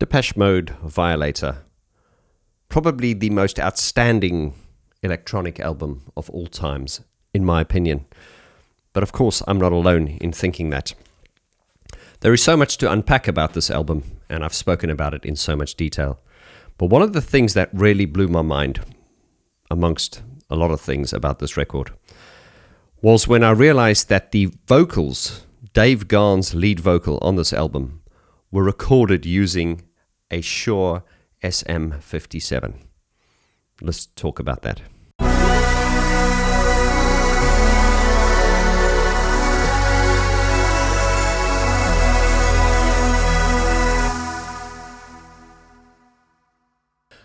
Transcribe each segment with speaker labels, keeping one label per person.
Speaker 1: Depeche Mode, Violator. Probably the most outstanding electronic album of all times, in my opinion. But of course, I'm not alone in thinking that. There is so much to unpack about this album, and I've spoken about it in so much detail. But one of the things that really blew my mind, amongst a lot of things about this record, was when I realized that the vocals, Dave Gahan's lead vocal on this album, were recorded using a Shure SM57. Let's talk about that.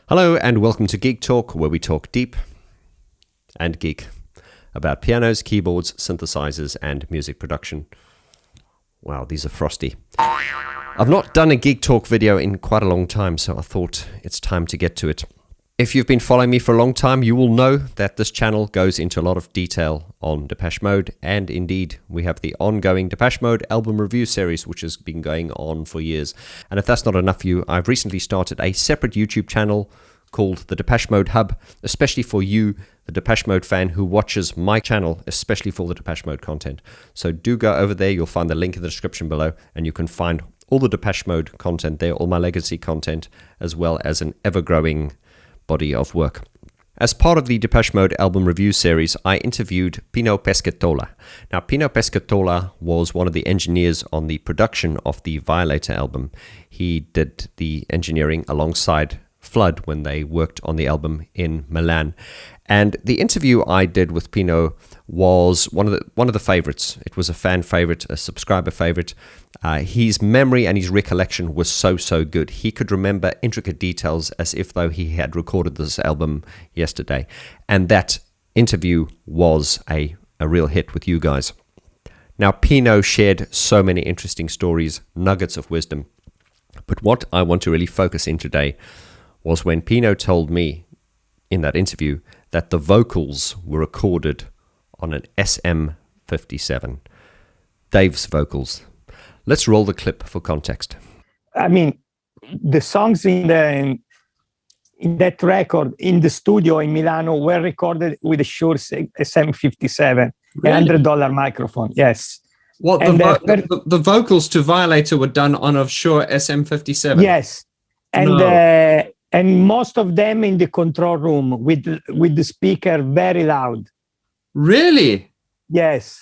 Speaker 1: Hello and welcome to GeeK Talk, where we talk deep and geek about pianos, keyboards, synthesizers, and music production. Wow, these are frosty. I've not done a GeeK Talk video in quite a long time, so I thought it's time to get to it. If you've been following me for a long time, you will know that this channel goes into a lot of detail on Depeche Mode, and indeed, we have the ongoing Depeche Mode album review series, which has been going on for years. And if that's not enough for you, I've recently started a separate YouTube channel called the Depeche Mode Hub, especially for you, the Depeche Mode fan who watches my channel, especially for the Depeche Mode content. So do go over there, you'll find the link in the description below, and you can find all the Depeche Mode content there, all my legacy content, as well as an ever-growing body of work. As part of the Depeche Mode album review series, I interviewed Pino Pischetola. Now, Pino Pischetola was one of the engineers on the production of the Violator album. He did the engineering alongside Flood when they worked on the album in Milan. And the interview I did with Pino was one of the favorites. It was a fan favorite, a subscriber favorite. His memory and his recollection was so good. He could remember intricate details as if though he had recorded this album yesterday. And that interview was a real hit with you guys. Now, Pino shared so many interesting stories, nuggets of wisdom. But what I want to really focus in today was when Pino told me in that interview that the vocals were recorded on an SM57. Dave's vocals. Let's roll the clip for context.
Speaker 2: I mean, the songs in that record in the studio in Milano were recorded with a Shure SM57,
Speaker 1: Really?
Speaker 2: $100 microphone. Yes.
Speaker 1: What, the vocals to Violator were done on a Shure SM57?
Speaker 2: Yes. And
Speaker 1: No.
Speaker 2: And most of them in the control room with the speaker very loud.
Speaker 1: Really?
Speaker 2: Yes.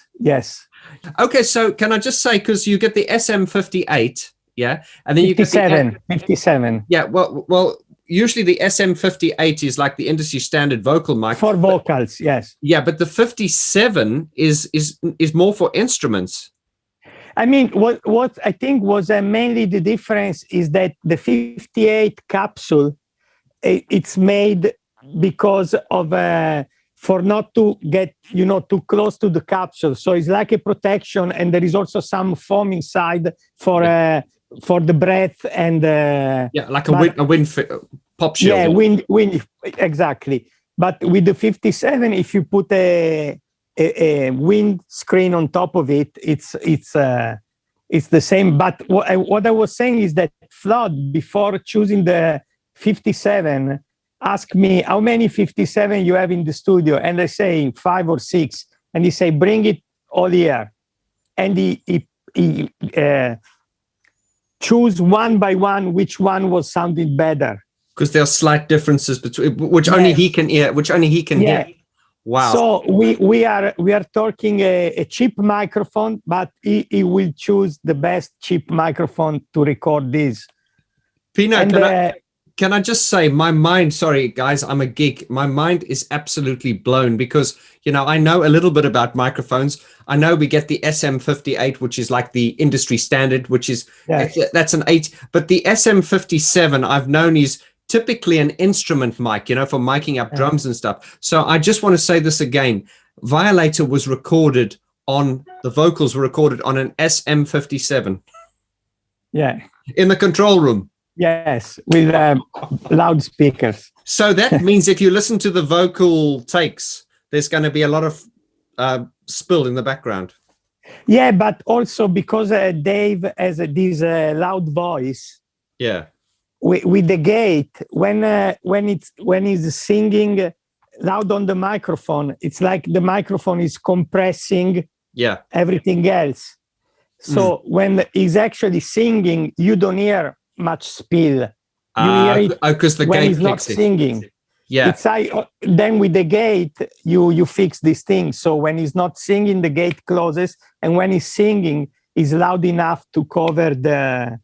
Speaker 1: Okay, so can I just say, because you get the SM58, yeah, and then you get the
Speaker 2: 57.
Speaker 1: Yeah, well, usually the SM58 is like the industry standard vocal mic
Speaker 2: For vocals, yes.
Speaker 1: Yeah, but the 57 is more for instruments.
Speaker 2: I mean, what I think was mainly the difference is that the 58 capsule, it's made because of for not to get too close to the capsule. So it's like a protection, and there is also some foam inside for the breath and
Speaker 1: like a wind pop shield.
Speaker 2: Yeah, wind exactly. But with the 57, if you put a wind screen on top of it, it's the same. But what I was saying is that Flood, before choosing the 57, asked me how many 57 you have in the studio, and I say 5 or 6, and he say bring it all here, and he choose one by one which one was sounding better,
Speaker 1: because there are slight differences between which only he can hear. Hear. Wow.
Speaker 2: So we are talking a cheap microphone, but he will choose the best cheap microphone to record this.
Speaker 1: Pino, can I just say, my mind, sorry guys, I'm a geek. My mind is absolutely blown because, I know a little bit about microphones. I know we get the SM58, which is like the industry standard, which is, that's an 8. But the SM57 I've known is typically an instrument mic, for miking up drums and stuff. So I just want to say this again. Violator was recorded the vocals were recorded on an SM57.
Speaker 2: Yeah.
Speaker 1: In the control room.
Speaker 2: Yes, with loudspeakers.
Speaker 1: So that means if you listen to the vocal takes, there's going to be a lot of spill in the background.
Speaker 2: Yeah, but also because Dave has this loud voice.
Speaker 1: Yeah.
Speaker 2: with the gate, when he's singing loud on the microphone, it's like the microphone is compressing everything else. So when he's actually singing, you don't hear much spill. You hear it
Speaker 3: because the
Speaker 2: when
Speaker 3: gate
Speaker 2: he's not
Speaker 3: kicks in.
Speaker 2: singing.
Speaker 3: Yeah.
Speaker 2: It's then with the gate, you fix this thing. So when he's not singing, the gate closes, and when he's singing, it's loud enough to cover the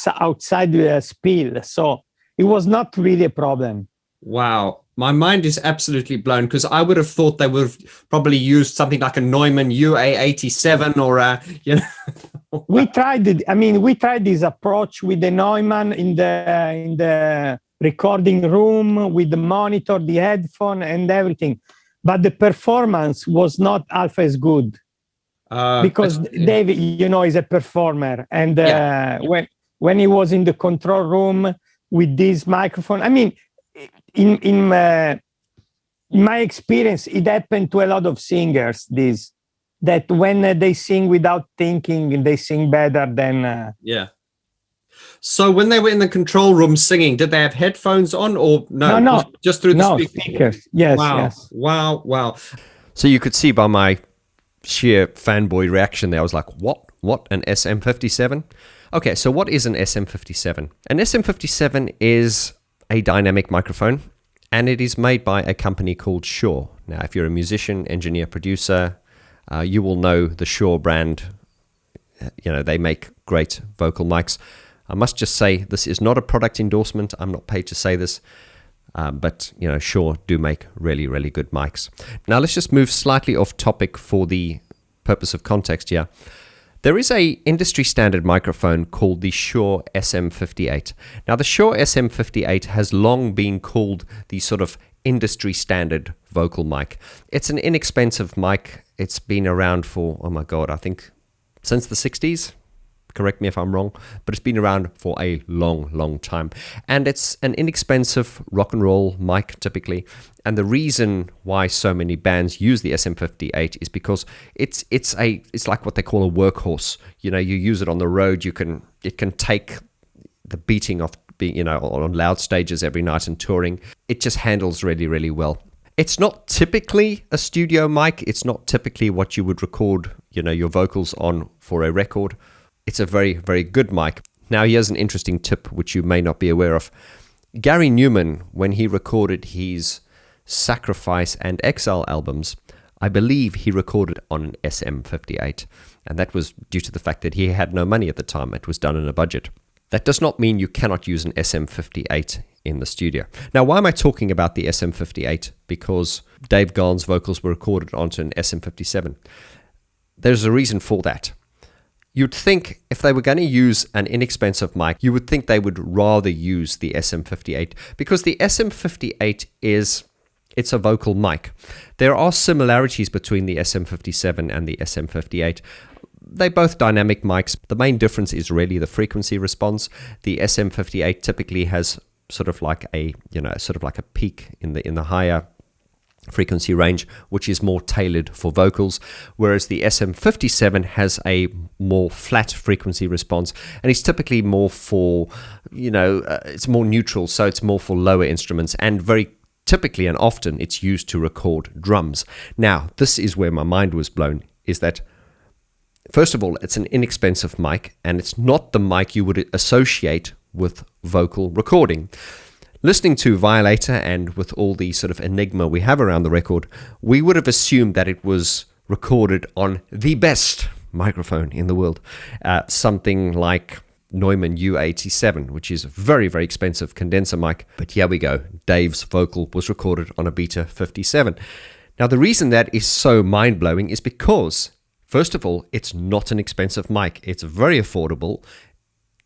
Speaker 2: outside the spill. So it was not really a problem.
Speaker 3: Wow. My mind is absolutely blown, because I would have thought they would have probably used something like a Neumann UA87 or
Speaker 2: We tried it. I mean, we tried this approach with the Neumann in the recording room with the monitor, the headphone, and everything, but the performance was not half as good because Dave, is a performer, and when he was in the control room with this microphone, I mean, in my experience, it happened to a lot of singers. That when they sing without thinking, they sing better than.
Speaker 3: So when they were in the control room singing, did they have headphones on or no?
Speaker 2: No,
Speaker 3: just through the
Speaker 2: speakers. Yes,
Speaker 3: wow,
Speaker 2: yes.
Speaker 3: Wow.
Speaker 1: So you could see by my sheer fanboy reaction there, I was like, what, an SM57? Okay, so what is an SM57? An SM57 is a dynamic microphone, and it is made by a company called Shure. Now, if you're a musician, engineer, producer, you will know the Shure brand. They make great vocal mics. I must just say, this is not a product endorsement. I'm not paid to say this. But, Shure do make really, really good mics. Now, let's just move slightly off topic for the purpose of context here. There is a industry standard microphone called the Shure SM58. Now, the Shure SM58 has long been called the sort of industry standard vocal mic. It's an inexpensive mic. It's been around for, oh my God, I think since the 60s. Correct me if I'm wrong, but it's been around for a long, long time. And it's an inexpensive rock and roll mic typically. And the reason why so many bands use the SM58 is because it's like what they call a workhorse. You use it on the road. It can take the beating of being, on loud stages every night and touring. It just handles really, really well. It's not typically a studio mic. It's not typically what you would record, your vocals on for a record. It's a very, very good mic. Now, here's an interesting tip which you may not be aware of. Gary Newman, when he recorded his Sacrifice and Exile albums, I believe he recorded on an SM58. And that was due to the fact that he had no money at the time. It was done in a budget. That does not mean you cannot use an SM58 in the studio. Now, why am I talking about the SM58? Because Dave Gahan's vocals were recorded onto an SM57. There's a reason for that. You'd think if they were going to use an inexpensive mic, you would think they would rather use the SM58 because the SM58 it's a vocal mic. There are similarities between the SM57 and the SM58. They're both dynamic mics. The main difference is really the frequency response. The SM58 typically has sort of like a peak in the higher frequency range, which is more tailored for vocals, whereas the SM57 has a more flat frequency response, and it's typically more for, it's more neutral, so it's more for lower instruments, and very typically and often it's used to record drums. Now, this is where my mind was blown, is that, first of all, it's an inexpensive mic, and it's not the mic you would associate with vocal recording. Listening to Violator, and with all the sort of enigma we have around the record, we would have assumed that it was recorded on the best microphone in the world, something like Neumann U87, which is a very, very expensive condenser mic. But here we go. Dave's vocal was recorded on a Beta 57. Now, the reason that is so mind-blowing is because, first of all, it's not an expensive mic. It's very affordable.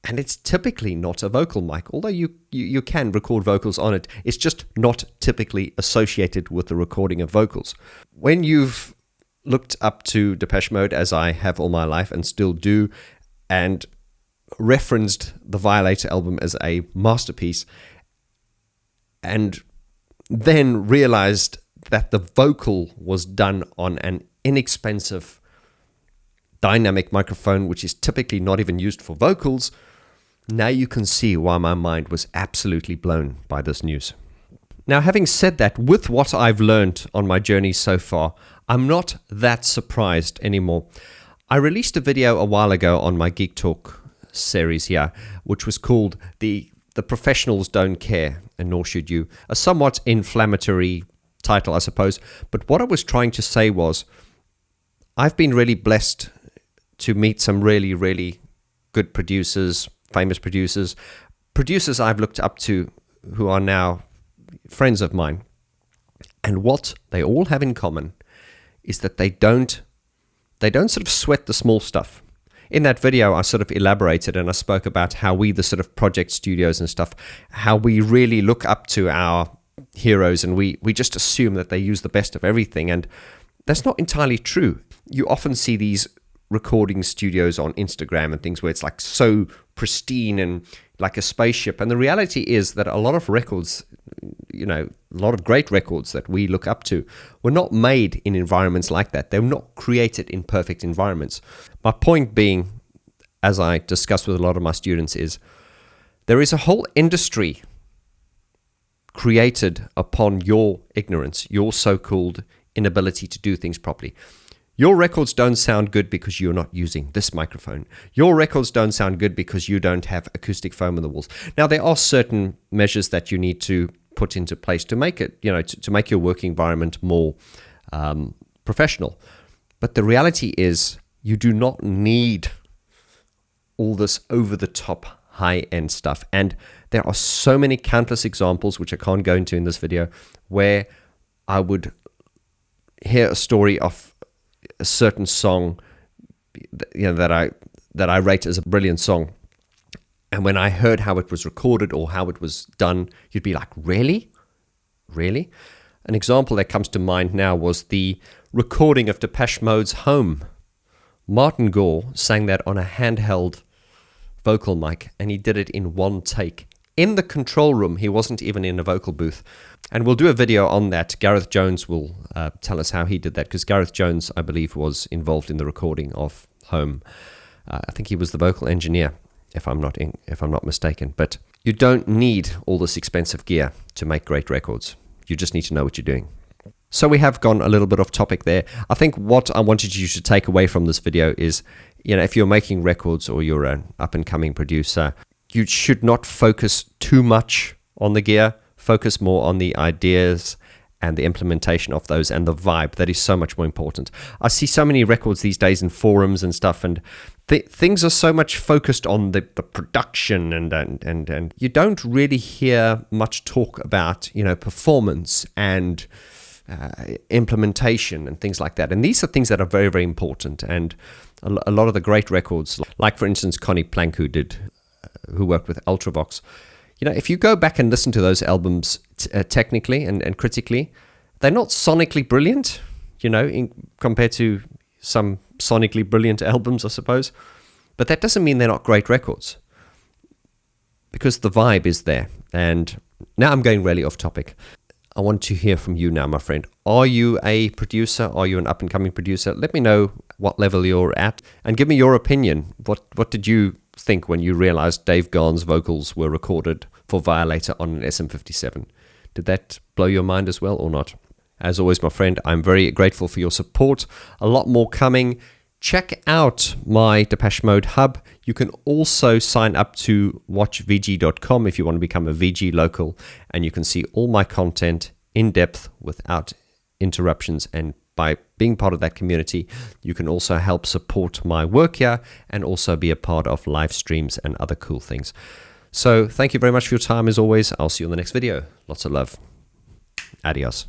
Speaker 1: And it's typically not a vocal mic, although you can record vocals on it. It's just not typically associated with the recording of vocals. When you've looked up to Depeche Mode, as I have all my life and still do, and referenced the Violator album as a masterpiece, and then realized that the vocal was done on an inexpensive dynamic microphone, which is typically not even used for vocals, Now you can see why my mind was absolutely blown by this news. Now, having said that, with what I've learned on my journey so far, I'm not that surprised anymore. I released a video a while ago on my Geek Talk series here, which was called The Professionals Don't Care, and Nor Should You. A somewhat inflammatory title, I suppose. But what I was trying to say was, I've been really blessed to meet some really, really good producers, famous producers I've looked up to who are now friends of mine. And what they all have in common is that they don't sort of sweat the small stuff. In that video, I sort of elaborated and I spoke about how we, the sort of project studios and stuff, how we really look up to our heroes and we just assume that they use the best of everything. And that's not entirely true. You often see these recording studios on Instagram and things where it's like so pristine and like a spaceship. And the reality is that a lot of records, a lot of great records that we look up to were not made in environments like that. They were not created in perfect environments. My point being, as I discuss with a lot of my students, is there is a whole industry created upon your ignorance, your so-called inability to do things properly. Your records don't sound good because you're not using this microphone. Your records don't sound good because you don't have acoustic foam in the walls. Now, there are certain measures that you need to put into place to make it, to make your working environment more professional. But the reality is you do not need all this over-the-top high-end stuff. And there are so many countless examples, which I can't go into in this video, where I would hear a story of a certain song, that I rate as a brilliant song, and when I heard how it was recorded or how it was done, you'd be like, really? An example that comes to mind now was the recording of Depeche Mode's Home. Martin Gore sang that on a handheld vocal mic, and he did it in one take. In the control room, he wasn't even in a vocal booth. And we'll do a video on that. Gareth Jones will tell us how he did that, because Gareth Jones, I believe, was involved in the recording of Home. I think he was the vocal engineer, if I'm not mistaken. But you don't need all this expensive gear to make great records. You just need to know what you're doing. So we have gone a little bit off topic there. I think what I wanted you to take away from this video is, if you're making records or you're an up-and-coming producer, you should not focus too much on the gear. Focus more on the ideas and the implementation of those and the vibe. That is so much more important. I see so many records these days in forums and stuff, and things are so much focused on the production and you don't really hear much talk about performance and implementation and things like that. And these are things that are very, very important. And a lot of the great records, like for instance Connie Plank, who worked with Ultravox, if you go back and listen to those albums technically and critically, they're not sonically brilliant, compared to some sonically brilliant albums, I suppose. But that doesn't mean they're not great records, because the vibe is there. And now I'm going really off topic. I want to hear from you now, my friend. Are you a producer? Are you an up-and-coming producer? Let me know what level you're at and give me your opinion. What did you think when you realized Dave Gahan's vocals were recorded for Violator on an SM57? Did that blow your mind as well or not? As always, my friend, I'm very grateful for your support. A lot more coming. Check out my Depeche Mode hub. You can also sign up to watchvg.com if you want to become a VG local, and you can see all my content in depth without interruptions. And by being part of that community, you can also help support my work here and also be a part of live streams and other cool things. So thank you very much for your time as always. I'll see you in the next video. Lots of love. Adios.